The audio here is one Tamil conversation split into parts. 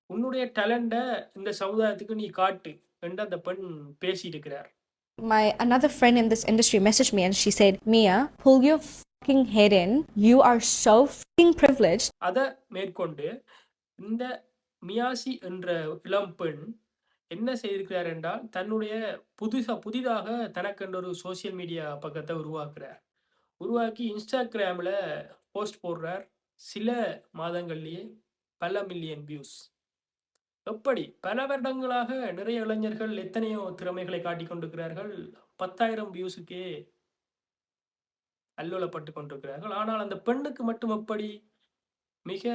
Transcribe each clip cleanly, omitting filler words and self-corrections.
உன்னுடைய டேலண்ட இந்த சமுதாயத்துக்கு நீ காட்டு என்று அந்த பெண் பேசியிருக்கிறார். My another friend in this industry messaged me and she said, Mia, pull your fucking head in. You are so fucking privileged. அத மேற்கொண்டு இந்த மியாசி என்ற இளம் பெண் என்ன செய்திருக்கிறார் என்றால், தன்னுடைய புதிதாக தனக்கென்ற ஒரு சோசியல் மீடியா பக்கத்த உருவாக்குறார். உருவாக்கி Instagramல போஸ்ட் போடுறார். சில மாதங்கள்லயே பல மில்லியன் வியூஸ். எப்படி? பல வருடங்களாக நிறைய இளைஞர்கள் எத்தனையோ திறமைகளை காட்டிக் கொண்டிருக்கிறார்கள். 10,000 வியூஸுக்கே அல்லோலப்பட்டுக் கொண்டிருக்கிறார்கள். ஆனால் அந்த பெண்ணுக்கு மட்டும் எப்படி மிக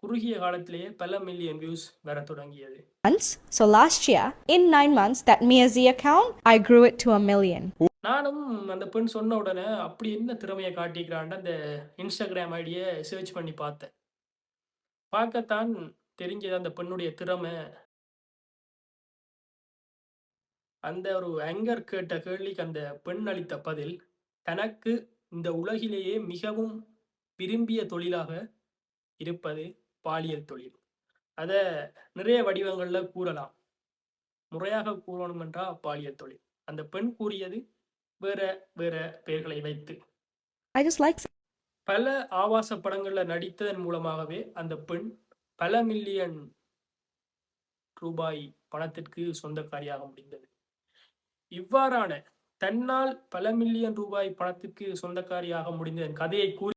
குறுகிய காலத்திலேயே பல மில்லியன் வியூஸ் வரத் தொடங்கியது? So last year, in 9 months, that Mia Z account, I grew it to 1 million. நானும் அந்த பெண் சொன்ன உடனே அப்படி என்ன திறமையை காட்டிக்கிறான்னு அந்த இன்ஸ்டாகிராம் ஐடியை சர்ச் பண்ணி பார்த்தேன். பார்க்கத்தான் தெரிஞ்சது அந்த பெண்ணுடைய திறமை. அந்த ஒரு ஆங்கர் கேட்ட கேள்விக்கு அந்த பெண் அளித்த பதில், தனக்கு இந்த உலகிலேயே மிகவும் விரும்பிய தொழிலாக இருப்பது பாலியல் தொழில். அத நிறைய வடிவங்கள்ல கூறலாம். முறையாக கூறணும் என்றால் பாலியல் தொழில். அந்த பெண் கூறியது வேற வேற பெயர்களை வைத்து. I just like பல ஆபாச படங்கள்ல நடித்ததன் மூலமாகவே அந்த பெண் பல மில்லியன் ரூபாய் பணத்திற்கு சொந்தக்காரியாக முடிந்தது. இவ்வாறான தன்னால் பல மில்லியன் ரூபாய் பணத்திற்கு சொந்தக்காரியாக முடிந்த கதையை கூறி